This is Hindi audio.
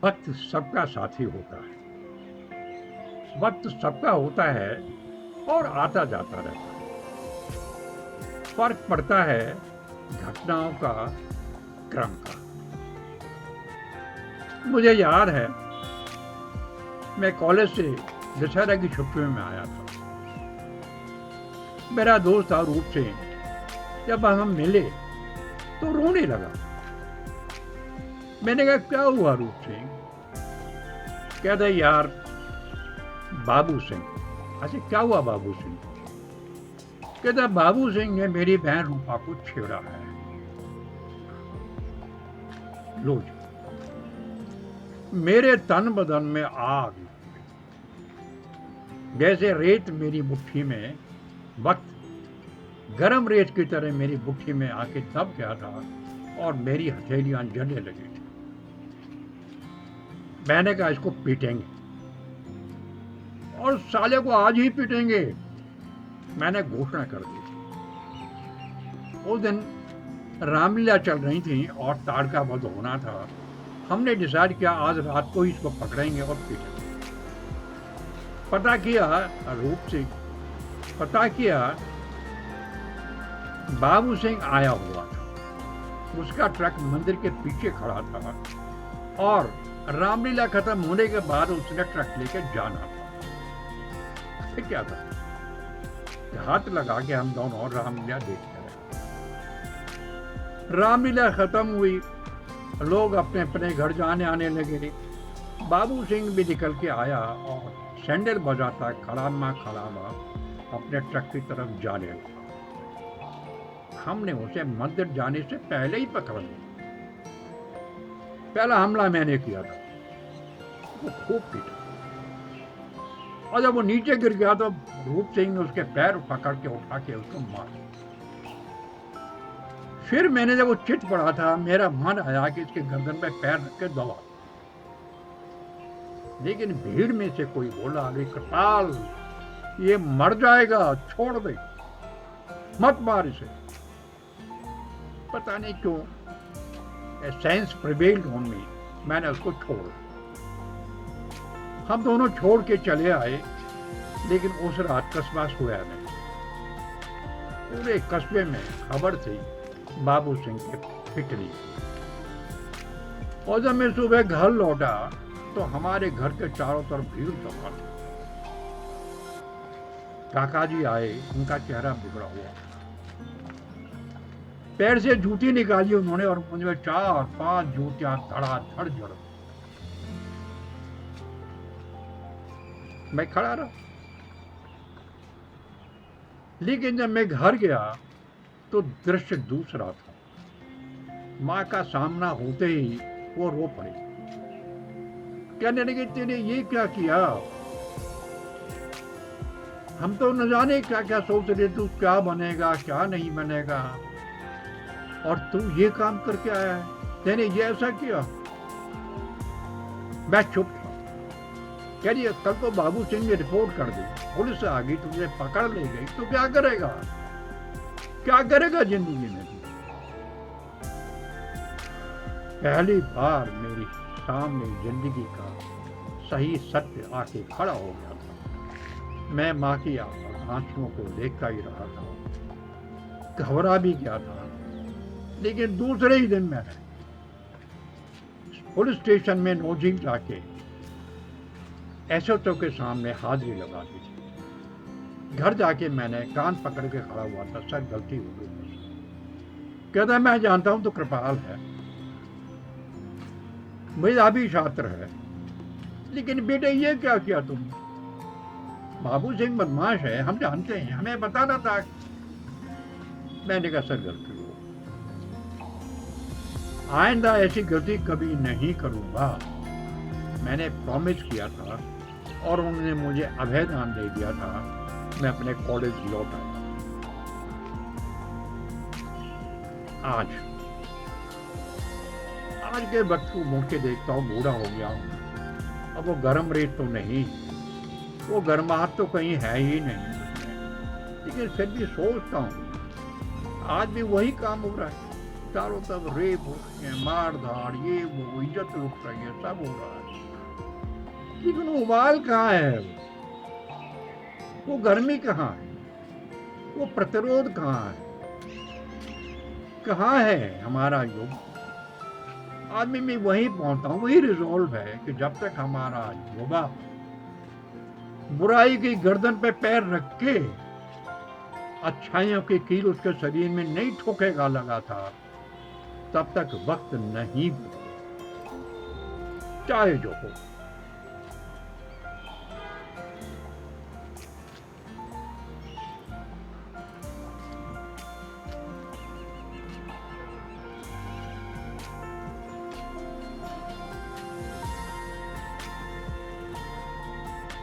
वक्त सबका साथी होता है, वक्त सबका होता है और आता जाता रहता है। फर्क पड़ता है घटनाओं का, क्रम का। मुझे याद है, मैं कॉलेज से दशहरा की छुट्टियों में आया था। मेरा दोस्त था रूप सिंह, जब हम मिले तो रोने लगा। मैंने कहा क्या हुआ रूप सिंह? कहता यार बाबू सिंह। अच्छा क्या हुआ बाबू सिंह? कहता बाबू सिंह ने मेरी बहन रूपा को छेड़ा है। लो जी, मेरे तन बदन में आग लग गई। जैसे रेत मेरी मुट्ठी में, वक्त गरम रेत की तरह मेरी मुट्ठी में आके दब गया था और मेरी हथेलियां जलने लगी थी। मैंने कहा इसको पीटेंगे और साले को आज ही पीटेंगे, मैंने घोषणा कर दी। उस दिन रामलीला चल रही थी और ताड़का वध होना था। हमने डिसाइड किया आज रात को ही इसको पकड़ेंगे और पीटेंगे। पता किया रूप सिंह, पता किया बाबू सिंह आया हुआ था। उसका ट्रक मंदिर के पीछे खड़ा था और रामलीला खत्म होने के बाद उसने ट्रक लेकर जाना था। फिर क्या था, हाथ लगा के हम दोनों रामलीला देखते रहे। रामलीला खत्म हुई, लोग अपने अपने घर जाने आने लगे। बाबू सिंह भी निकल के आया और सैंडल बजाता खड़ामा खड़ामा अपने ट्रक की तरफ जाने लगा। हमने उसे मंदिर जाने से पहले ही पकड़ लिया। पहला हमला मैंने किया था, वो खूब पीटा और जब वो नीचे गिर गया तो रूप सिंह ने उसके पैर पकड़ के उठा के उसको मारा। फिर मैंने जब वो चित पड़ा था, मेरा मन आया कि इसके गर्दन पे पैर रख के दबा, लेकिन भीड़ में से कोई बोला अरे कृपाल ये मर जाएगा, छोड़ दे, मत मार इसे। पता नहीं क्यों सेंस प्रिवेल्ड ऑन मी, मैंने उसको छोड़ा। हम दोनों छोड़ के चले आए, लेकिन उस रात कस्बा सोया नहीं। पूरे कस्बे में खबर थी बाबू सिंह की पिटनी। और जब मैं सुबह घर लौटा तो हमारे घर के चारों तरफ भीड़ जमा थी। काका जी आए, उनका चेहरा बिगड़ा हुआ, पैर से जूती निकाली उन्होंने और मुझे 4-5 जूतियां धड़ाधड़ जड़। मैं खड़ा रहा, लेकिन जब मैं घर गया तो दृश्य दूसरा था। माँ का सामना होते ही वो रो पड़ी, कहने लगी तेने ये क्या किया? हम तो न जाने क्या क्या सोच रहे, तू क्या बनेगा क्या नहीं बनेगा, और तू ये काम करके आया है, तेने ये ऐसा किया। मैं चुप था। कह रही कल तो बाबू सिंह ने रिपोर्ट कर दी, पुलिस आ गई, तुझे पकड़ ले गई, तो क्या करेगा, क्या करेगा जिंदगी में? पहली बार मेरी सामने जिंदगी का सही सत्य आके खड़ा हो गया था। मैं माँ की आंखों को देखता ही रहा था, घबरा भी गया था। लेकिन दूसरे ही दिन मैंने पुलिस स्टेशन में नोजिंग जाके एसएचओ के सामने हाजिरी लगा दी थी। घर जाके मैंने कान पकड़ के खड़ा हुआ था, सर गलती हो गई। कहता मैं जानता हूं तो कृपाल है, मेरा भी छात्र है, लेकिन बेटे ये क्या किया तुम? बाबू सिंह बदमाश है, हम जानते हैं, हमें बताना था। मैंने कहा सर गलती हो, आइंदा ऐसी गलती कभी नहीं करूंगा, मैंने प्रॉमिस किया था। और उन्होंने मुझे अभयदान दे दिया था। मैं अपने कॉलेज लौट आया। आज के वक्त को मुड़ के देखता हूँ, बूढ़ा हो गया हूँ। अब वो गर्म रेत तो नहीं, वो गर्माहट तो कहीं है ही नहीं, लेकिन फिर भी सोचता हूँ आज भी वही काम हो रहा है। चारों तरफ रेप हो रही है, मार धाड़, ये वो, इज्जत लुट रही है, सब हो रहा है, लेकिन उबाल कहाँ है? वो गर्मी कहाँ है? वो प्रतिरोध कहाँ है? कहाँ है हमारा युग? आदमी में वही पहुंचता हूँ, वही रिजॉल्व है कि जब तक हमारा युवा बुराई की गर्दन पे पैर रख के अच्छाइयों की कील उसके शरीर में नहीं ठोकेगा लगातार, तब तक वक्त नहीं, चाहे जो हो।